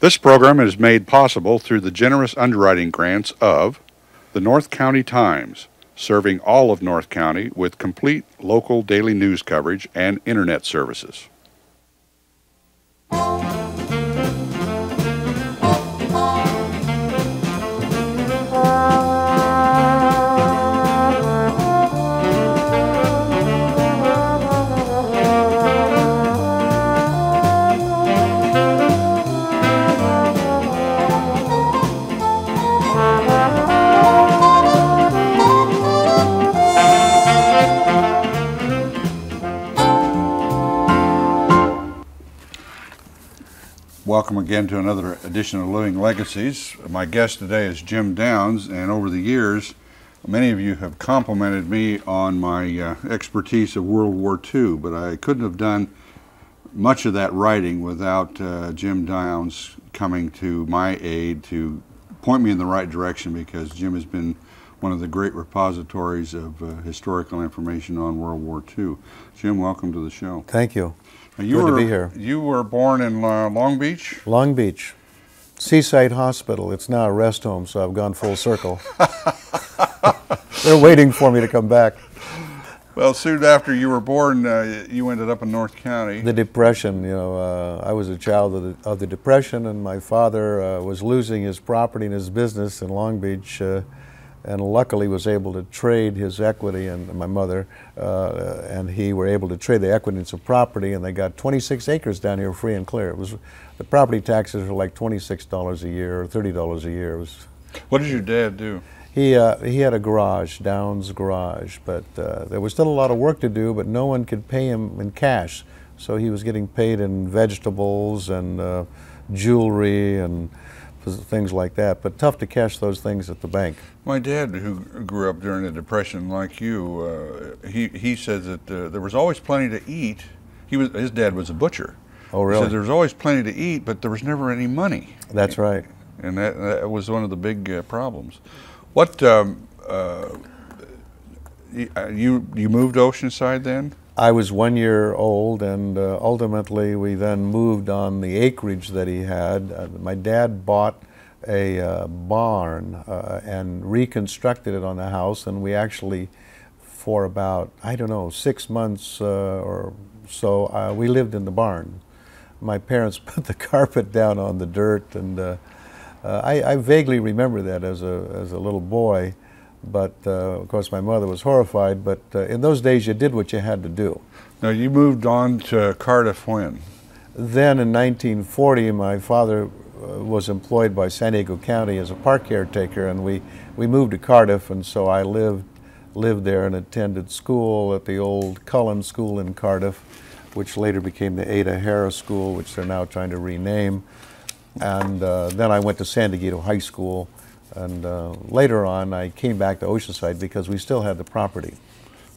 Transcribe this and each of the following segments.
This program is made possible through the generous underwriting grants of the North County Times, serving all of North County with complete local daily news coverage and internet services. Welcome again to another edition of Living Legacies. My guest today is Jim Downs, and over the years, many of you have complimented me on my expertise of World War II, but I couldn't have done much of that writing without Jim Downs coming to my aid to point me in the right direction, because Jim has been one of the great repositories of historical information on World War II. Jim, welcome to the show. Thank you. Good to be here. You were born in Long Beach? Long Beach. Seaside Hospital. It's now a rest home, so I've gone full circle. They're waiting for me to come back. Well, soon after you were born, you ended up in North County. The Depression, you know, I was a child of the Depression, and my father was losing his property and his business in Long Beach, and luckily was able to trade his equity, and my mother and he were able to trade the equity into property, and they got 26 acres down here free and clear. It was, the property taxes were like $26 a year or $30 a year. It was, what did your dad do? he had a garage, Downs Garage, but there was still a lot of work to do, but no one could pay him in cash. So he was getting paid in vegetables and jewelry and things like that, but tough to cash those things at the bank. My dad, who grew up during the Depression like you, he said that there was always plenty to eat. His dad was a butcher. Oh, really? He said there was always plenty to eat, but there was never any money. That's right. And that was one of the big problems. What, you moved to Oceanside then? I was 1 year old, and ultimately we then moved on the acreage that he had. My dad bought a barn and reconstructed it on the house, and we actually, for about, I don't know, 6 months or so, we lived in the barn. My parents put the carpet down on the dirt, and I vaguely remember that as a little boy. But of course my mother was horrified, but in those days you did what you had to do. Now you moved on to Cardiff when? Then in 1940 my father was employed by San Diego County as a park caretaker, and we moved to Cardiff, and so I lived there and attended school at the old Cullen School in Cardiff, which later became the Ada Harris School, which they're now trying to rename. And then I went to San Diego High School. And later on, I came back to Oceanside because we still had the property.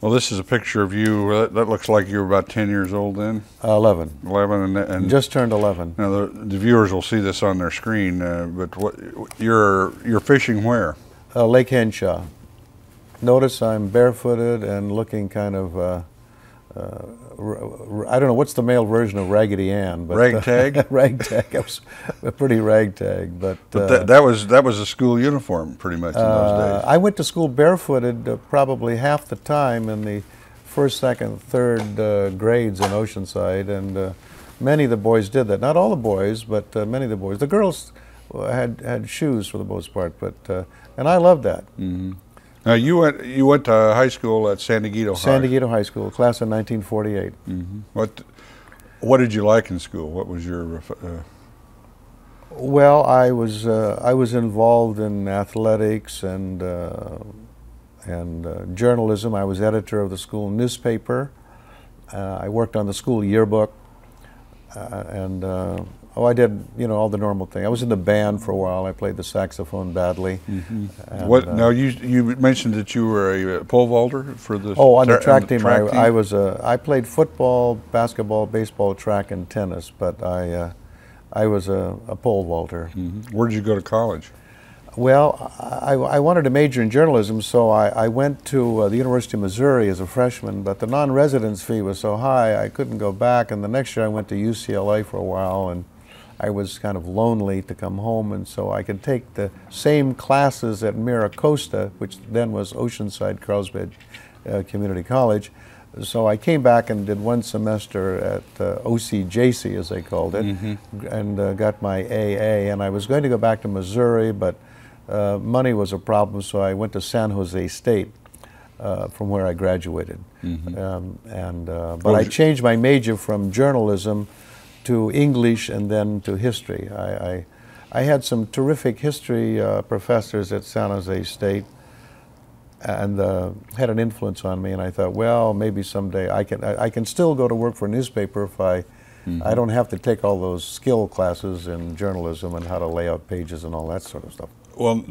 Well, this is a picture of you. That looks like you were about 10 years old then? 11. 11, and just turned 11. Now the viewers will see this on their screen. But you're fishing where? Lake Henshaw. Notice I'm barefooted and looking kind of. I don't know, what's the male version of Raggedy Ann? But, ragtag? Ragtag. I was pretty ragtag. But that was a school uniform pretty much in those days. I went to school barefooted probably half the time in the first, second, third grades in Oceanside, and many of the boys did that. Not all the boys, but many of the boys. The girls had shoes for the most part, but and I loved that. Mm-hmm. Now you went to high school at San Diego High. San Diego High School, class of 1948. Mm-hmm. What did you like in school? What was your? Well, I was involved in athletics and journalism. I was editor of the school newspaper. I worked on the school yearbook, and I did, you know, all the normal thing. I was in the band for a while. I played the saxophone badly. Mm-hmm. And, now you mentioned that you were a pole vaulter for the. Oh, on the track team. I played football, basketball, baseball, track, and tennis. But I was a pole vaulter. Mm-hmm. Where did you go to college? Well, I wanted to major in journalism, so I went to the University of Missouri as a freshman, but the non-residence fee was so high I couldn't go back, and the next year I went to UCLA for a while, and I was kind of lonely to come home, and so I could take the same classes at Costa, which then was Oceanside Carlsbad Community College. So I came back and did one semester at OCJC, as they called it, and got my AA. And I was going to go back to Missouri, but money was a problem, so I went to San Jose State, from where I graduated. But I changed my major from journalism to English and then to history. I had some terrific history professors at San Jose State, and had an influence on me, and I thought, well, maybe someday I can still go to work for a newspaper if I don't have to take all those skill classes in journalism and how to lay out pages and all that sort of stuff. Well,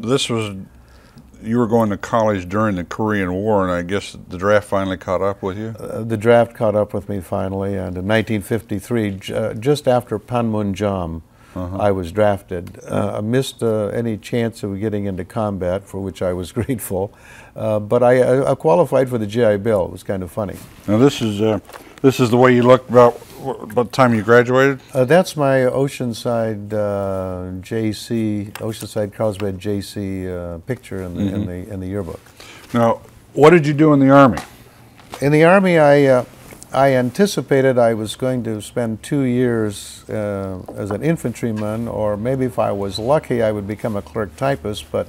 you were going to college during the Korean War, and I guess the draft finally caught up with you? The draft caught up with me finally, and in 1953, just after Panmunjom, I was drafted. I missed any chance of getting into combat, for which I was grateful, but I qualified for the GI Bill. It was kind of funny. Now this is the way you looked about the time you graduated? That's my Oceanside Oceanside Carlsbad JC picture in the yearbook. Now, what did you do in the Army? In the Army, I anticipated I was going to spend 2 years as an infantryman, or maybe if I was lucky I would become a clerk typist, but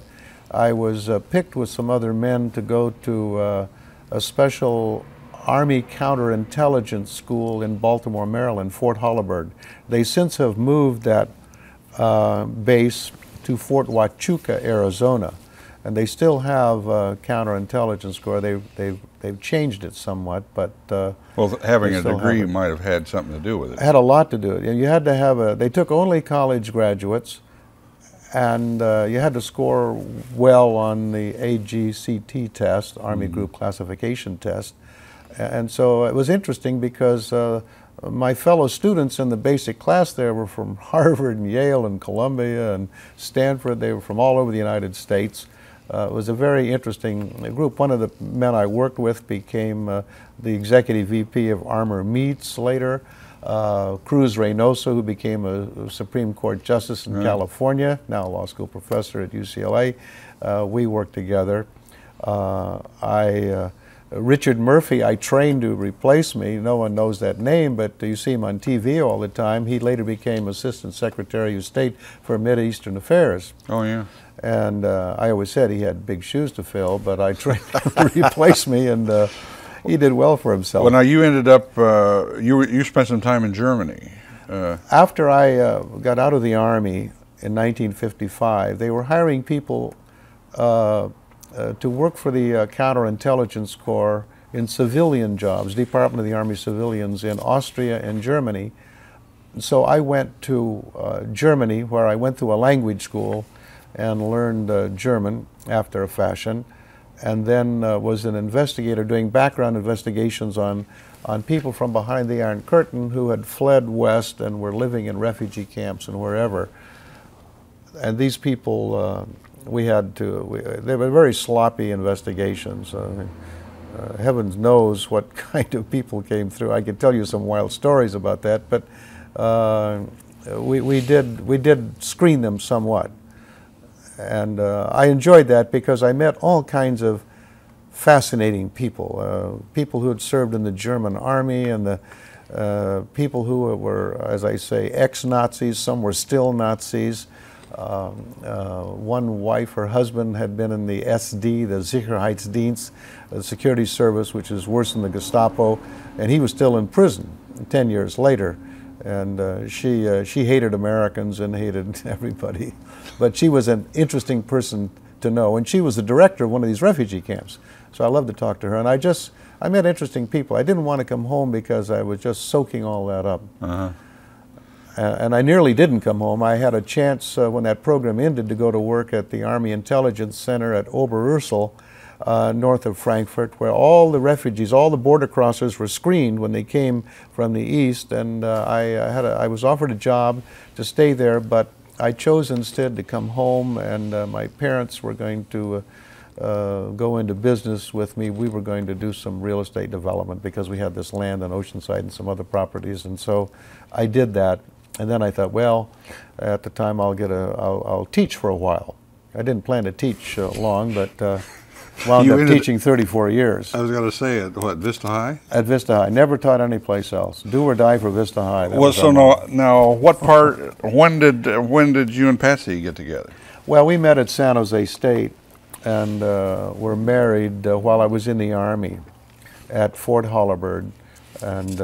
I was picked with some other men to go to a special Army counterintelligence school in Baltimore, Maryland, Fort Holabird. They since have moved that base to Fort Huachuca, Arizona, and they still have counterintelligence corps. They've changed it somewhat, but well, having a degree might have had something to do with it. It had a lot to do with it. You had to have they took only college graduates, and you had to score well on the AGCT test, Army Group Classification test. And so it was interesting because my fellow students in the basic class there were from Harvard and Yale and Columbia and Stanford. They were from all over the United States. It was a very interesting group. One of the men I worked with became the executive VP of Armor Meats later. Cruz Reynoso, who became a Supreme Court Justice in California, now a law school professor at UCLA. We worked together. Richard Murphy, I trained to replace me. No one knows that name, but you see him on TV all the time. He later became Assistant Secretary of State for Mideastern Affairs. Oh, yeah. And I always said he had big shoes to fill, but I trained him to replace me, and he did well for himself. Well, now you ended up, you spent some time in Germany. After I got out of the Army in 1955, they were hiring people to work for the Counterintelligence Corps in civilian jobs, Department of the Army civilians in Austria and Germany. So I went to Germany, where I went through a language school and learned German after a fashion, and then was an investigator doing background investigations on people from behind the Iron Curtain who had fled west and were living in refugee camps and wherever. And these people, they were very sloppy investigations. Heavens knows what kind of people came through. I could tell you some wild stories about that, but we did screen them somewhat. And I enjoyed that because I met all kinds of fascinating people, people who had served in the German army, and the people who were, as I say, ex-Nazis. Some were still Nazis. One wife, her husband had been in the SD, the Sicherheitsdienst, the security service, which is worse than the Gestapo, and he was still in prison 10 years later. And she hated Americans and hated everybody. But she was an interesting person to know, and she was the director of one of these refugee camps. So I loved to talk to her, and I met interesting people. I didn't want to come home because I was just soaking all that up. And I nearly didn't come home. I had a chance when that program ended to go to work at the Army Intelligence Center at Oberursel, north of Frankfurt, where all the refugees, all the border crossers were screened when they came from the east. And I was offered a job to stay there, but I chose instead to come home, and my parents were going to go into business with me. We were going to do some real estate development because we had this land on Oceanside and some other properties, and so I did that. And then I thought, well, at the time I'll teach for a while. I didn't plan to teach long, but wound up teaching 34 years. I was going to say, at what, Vista High? At Vista High. Never taught anyplace else. Do or die for Vista High. Well, so now, what part, when did you and Patsy get together? Well, we met at San Jose State, and were married while I was in the Army at Fort Holabird. And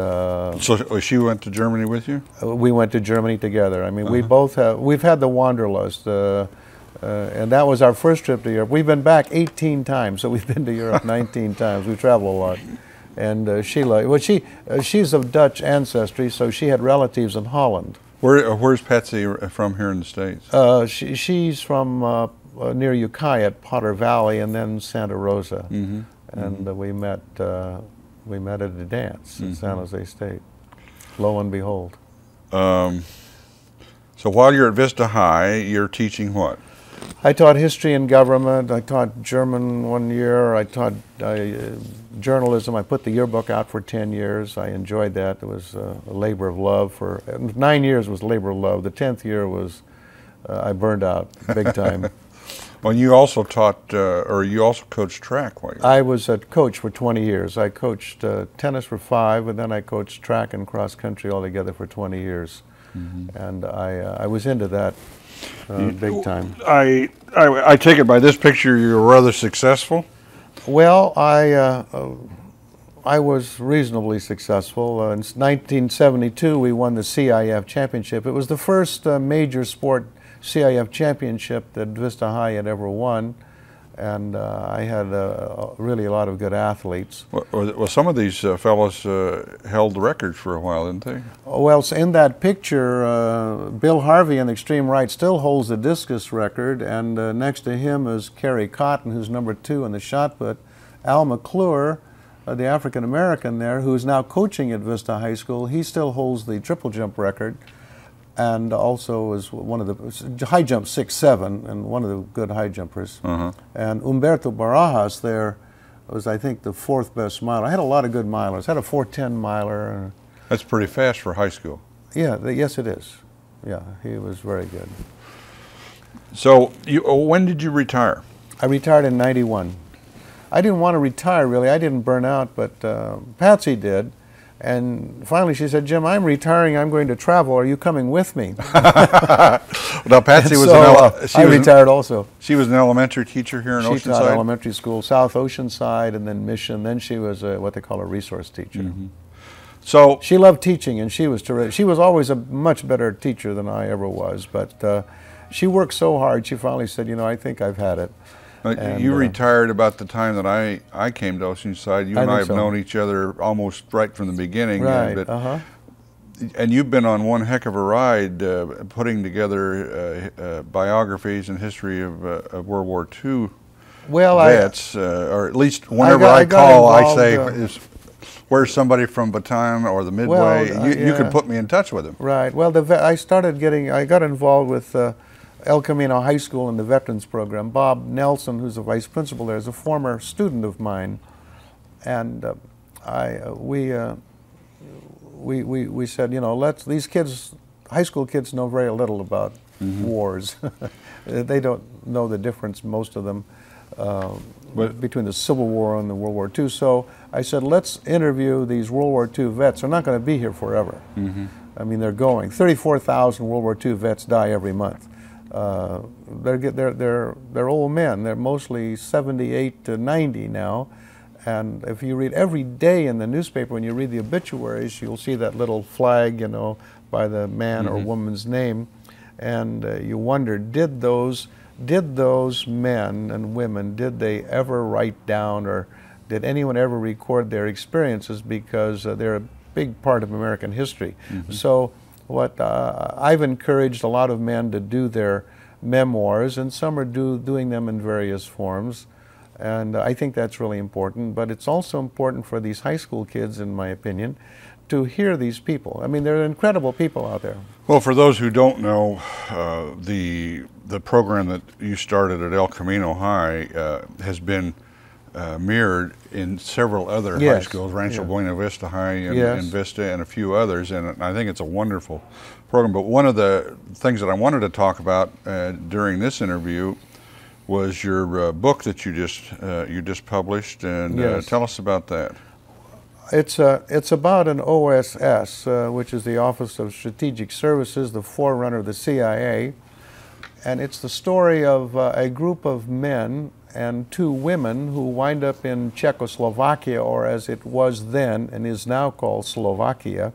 so she went to Germany with you? We went to Germany together. I mean, we've had the wanderlust, and that was our first trip to Europe. We've been back 18 times, so we've been to Europe 19 times. We travel a lot. And she's of Dutch ancestry, so she had relatives in Holland. Where's Patsy from here in the States? She's from near Ukiah at Potter Valley, and then Santa Rosa. And we met at a dance in San Jose State. Lo and behold. So while you're at Vista High, you're teaching what? I taught history and government. I taught German 1 year. I taught journalism. I put the yearbook out for 10 years. I enjoyed that. It was a labor of love. For 9 years was labor of love. The 10th year was I burned out big time. Well, you also taught, or you also coached track. I was a coach for 20 years. I coached tennis for 5, and then I coached track and cross country altogether for 20 years. And I was into that big time. I take it by this picture you were rather successful? Well, I was reasonably successful. In 1972, we won the CIF championship. It was the first major sport CIF championship that Vista High had ever won, and I had really a lot of good athletes. Well, some of these fellows held the records for a while, didn't they? Well, so in that picture, Bill Harvey on the extreme right still holds the discus record, and next to him is KOCT, who's number 2 in the shot put. Al McClure, the African-American there, who's now coaching at Vista High School, he still holds the triple jump record, and also is one of the high jump 6'7", and one of the good high jumpers. And Humberto Barajas there was, I think, the 4th best miler. I had a lot of good milers. I had a 4:10 miler. That's pretty fast for high school. Yeah, yes it is. Yeah, he was very good. So, when did you retire? I retired in '91. I didn't want to retire, really. I didn't burn out, but Patsy did. And finally she said, "Jim, I'm retiring. I'm going to travel. Are you coming with me?" Now, Patsy was I retired also. She was an elementary teacher here in Oceanside? She taught elementary school, South Oceanside, and then Mission. Then she was what they call a resource teacher. So she loved teaching, and she was terrific. She was always a much better teacher than I ever was, but she worked so hard, she finally said, "You know, I think I've had it." And, you retired about the time that I came to Oceanside. You and I have known each other almost right from the beginning. Right, And you've been on one heck of a ride putting together biographies and history of World War II vets, or at least whenever I call, I say, where's somebody from Bataan or the Midway? You can put me in touch with them. Right. Well, I got involved with El Camino High School in the Veterans Program. Bob Nelson, who's the vice principal there, is a former student of mine, and we said, you know, these kids, high school kids, know very little about wars. They don't know the difference, most of them, between the Civil War and the World War II. So I said, let's interview these World War II vets. They're not going to be here forever. I mean, they're going. 34,000 World War II vets die every month. They're old men. They're mostly 78 to 90 now, and if you read every day in the newspaper, when you read the obituaries, you'll see that little flag, you know, by the man or woman's name, and you wonder, did those men and women, did they ever write down, or did anyone ever record their experiences, because they're a big part of American history. So what I've encouraged a lot of men to do their memoirs, and some are doing them in various forms, and I think that's really important. But it's also important for these high school kids, in my opinion, to hear these people. I mean, they're incredible people out there. Well, for those who don't know, the program that you started at El Camino High has been mirrored in several other high schools, Rancho Buena Vista High and Vista and a few others, and I think it's a wonderful program. But one of the things that I wanted to talk about during this interview was your book that you just published, and Yes. Tell us about that. It's about an OSS, which is the Office of Strategic Services, the forerunner of the CIA, and it's the story of a group of men and two women who wind up in Czechoslovakia, or as it was then and is now called Slovakia,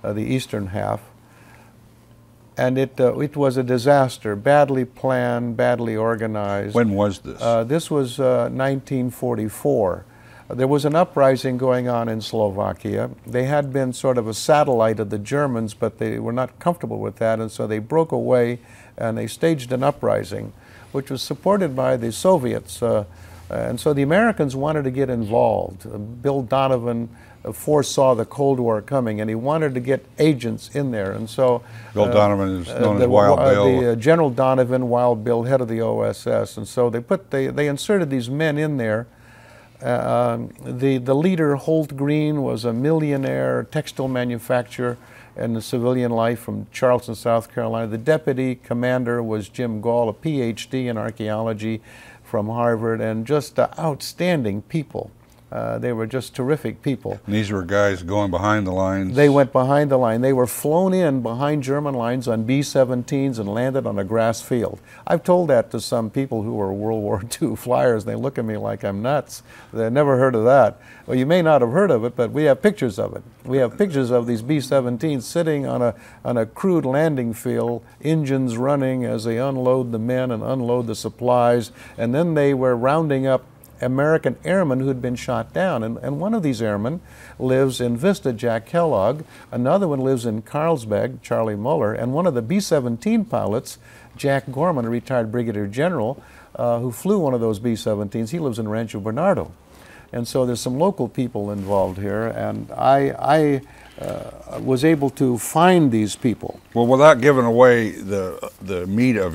the eastern half. And it was a disaster, badly planned, badly organized. When was this? This was 1944. There was an uprising going on in Slovakia. They had been sort of a satellite of the Germans, but they were not comfortable with that, and so they broke away and they staged an uprising, which was supported by the Soviets. And so the Americans wanted to get involved. Bill Donovan foresaw the Cold War coming, and he wanted to get agents in there. And so Bill Donovan is known as Wild Bill. The General Donovan, Wild Bill, head of the OSS. And so they inserted these men in there. The leader, Holt Green, was a millionaire textile manufacturer in the civilian life from Charleston, South Carolina. The deputy commander was Jim Gall, a PhD in archaeology from Harvard, and just outstanding people. They were just terrific people. And these were guys going behind the lines. They went behind the line. They were flown in behind German lines on B-17s and landed on a grass field. I've told that to some people who were World War II flyers, and they look at me like I'm nuts. They've never heard of that. Well, you may not have heard of it, but we have pictures of it. We have pictures of these B-17s sitting on a crude landing field, engines running as they unload the men and unload the supplies, and then they were rounding up American airmen who had been shot down. And one of these airmen lives in Vista, Jack Kellogg. Another one lives in Carlsbad, Charlie Muller. And one of the B-17 pilots, Jack Gorman, a retired brigadier general, who flew one of those B-17s, he lives in Rancho Bernardo. And so there's some local people involved here, and I was able to find these people. Well, without giving away the meat of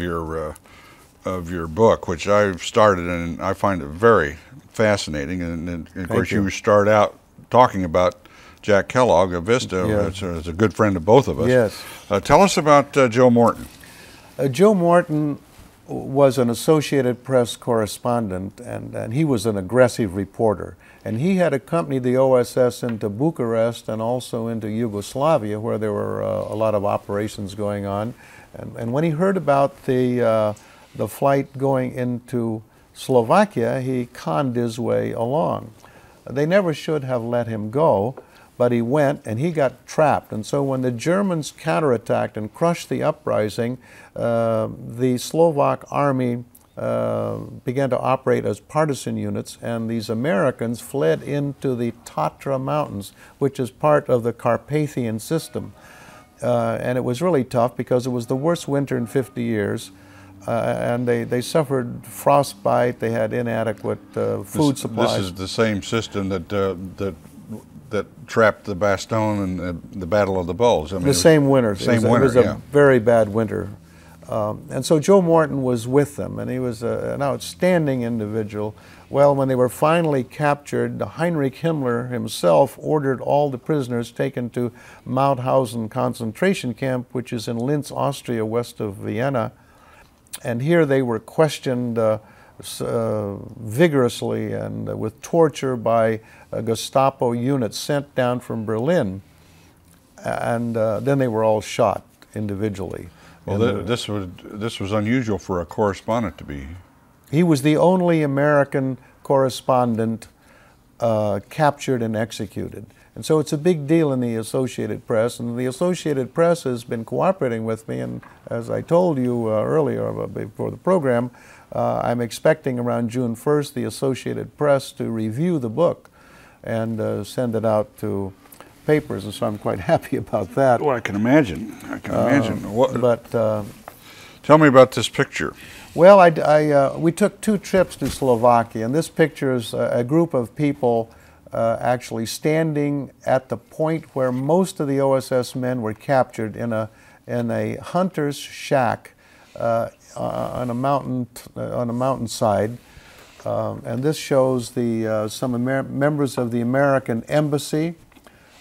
your book, which I've started and I find it very fascinating, and of course you start out talking about Jack Kellogg of Vista, Yes. as a good friend of both of us. Yes. Tell us about Joe Morton. Joe Morton was an Associated Press correspondent, and he was an aggressive reporter. And he had accompanied the OSS into Bucharest and also into Yugoslavia, where there were a lot of operations going on. And when he heard about the flight going into Slovakia, he conned his way along. They never should have let him go, but he went and he got trapped. And so when the Germans counterattacked and crushed the uprising, the Slovak army began to operate as partisan units, and these Americans fled into the Tatra Mountains, which is part of the Carpathian system. And it was really tough because it was the worst winter in 50 years. And they suffered frostbite. They had inadequate food supplies. This is the same system that trapped the Bastogne and the Battle of the Bulge. I mean, the same winter. Same winter. winter. It was a very bad winter. And so Joe Morton was with them, and he was an outstanding individual. Well, when they were finally captured, Heinrich Himmler himself ordered all the prisoners taken to Mauthausen concentration camp, which is in Linz, Austria, west of Vienna. And here they were questioned vigorously and with torture by Gestapo units sent down from Berlin. And then they were all shot individually. Well, this was unusual for a correspondent to be. He was the only American correspondent captured and executed. And so it's a big deal in the Associated Press, and the Associated Press has been cooperating with me, and as I told you earlier before the program, I'm expecting around June 1st the Associated Press to review the book and send it out to papers, and so I'm quite happy about that. Well, I can imagine. I can imagine. But tell me about this picture. Well, we took 2 trips to Slovakia, and this picture is a group of people actually standing at the point where most of the OSS men were captured in a hunter's shack on a mountainside, and this shows some members of the American embassy,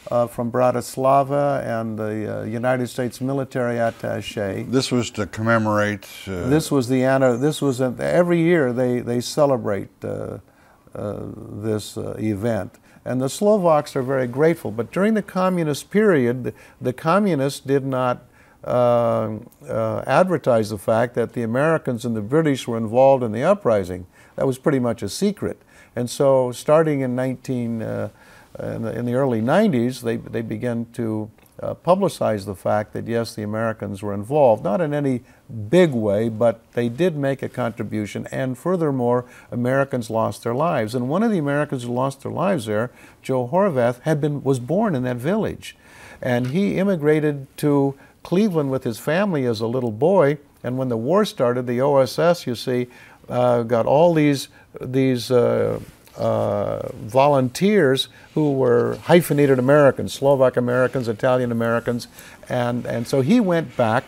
from Bratislava and the United States military attaché. This was to commemorate. This was every year they celebrate this event. And the Slovaks are very grateful. But during the communist period, the communists did not advertise the fact that the Americans and the British were involved in the uprising. That was pretty much a secret. And so starting in in the early 90s, they began to publicize the fact that yes, the Americans were involved, not in any big way, but they did make a contribution, and furthermore, Americans lost their lives. And one of the Americans who lost their lives there, Joe Horvath, was born in that village. And he immigrated to Cleveland with his family as a little boy, and when the war started, the OSS, you see, got all these volunteers who were hyphenated Americans, Slovak Americans, Italian Americans, and so he went back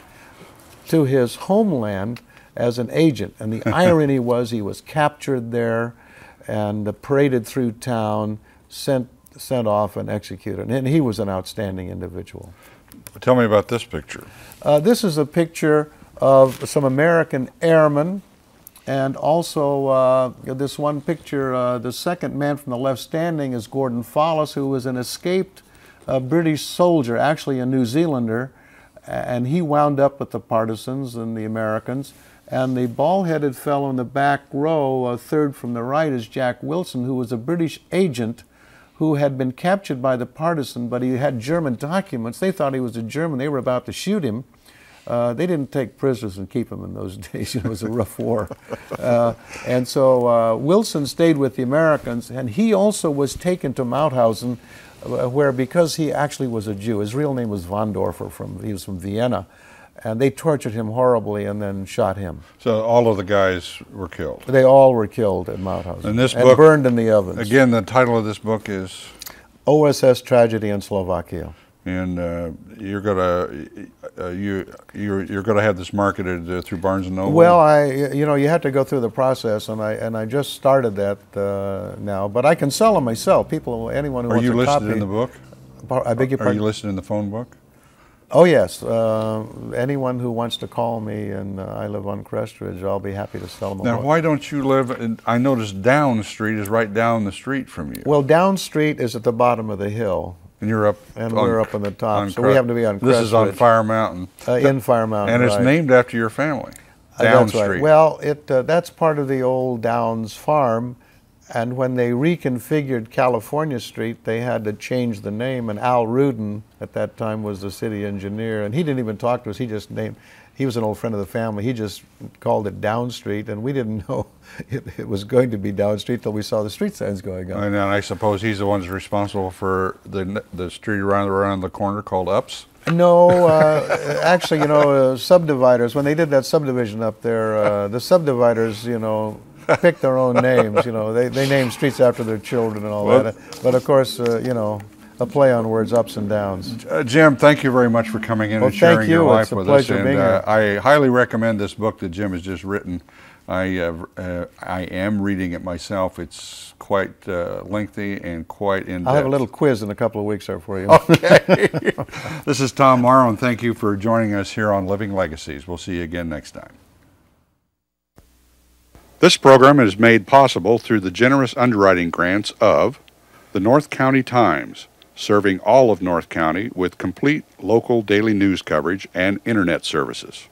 to his homeland as an agent. And the irony was he was captured there and paraded through town, sent off and executed. And he was an outstanding individual. Tell me about this picture. This is a picture of some American airmen. And also this one picture, the second man from the left standing is Gordon Follis, who was an escaped British soldier, actually a New Zealander, and he wound up with the partisans and the Americans. And the bald-headed fellow in the back row, third from the right, is Jack Wilson, who was a British agent who had been captured by the partisan, but he had German documents. They thought he was a German. They were about to shoot him. They didn't take prisoners and keep them in those days. It was a rough war. And so Wilson stayed with the Americans, and he also was taken to Mauthausen, where, because he actually was a Jew, his real name was Von Dorfer, he was from Vienna, and they tortured him horribly and then shot him. So all of the guys were killed? They all were killed at Mauthausen and this book, burned in the ovens. Again, the title of this book is? OSS Tragedy in Slovakia. And you're gonna have this marketed through Barnes and Noble. Well, you had to go through the process, and I just started that now. But I can sell them myself. Anyone who wants a copy. Are you listed in the book? I beg your pardon? Are you listed in the phone book? Oh yes. Anyone who wants to call me, and I live on Crestridge, I'll be happy to sell them. Now, why don't you live in? I noticed Down Street is right down the street from you. Well, Down Street is at the bottom of the hill. And you're up. And we're up on the top, so we happen to be on Crestridge. This is on Fire Mountain. In Fire Mountain, and it's named after your family. Down Street. Right. Well, that's part of the old Downs farm, and when they reconfigured California Street, they had to change the name. And Al Rudin, at that time, was the city engineer, and he didn't even talk to us. He just named. He was an old friend of the family. He just called it Down Street, and we didn't know it was going to be Down Street till we saw the street signs going on. And I suppose he's the one who's responsible for the street around the corner called Ups? No, actually, subdividers, when they did that subdivision up there, the subdividers, picked their own names. They named streets after their children and all that. But of course, a play on words, ups and downs. Jim, thank you very much for coming in and sharing your life with us. Being here. I highly recommend this book that Jim has just written. I am reading it myself. It's quite lengthy and quite in-depth. I'll have a little quiz in a couple of weeks there for you. Okay. This is Tom Morrow, and thank you for joining us here on Living Legacies. We'll see you again next time. This program is made possible through the generous underwriting grants of the North County Times, serving all of North County with complete local daily news coverage and internet services.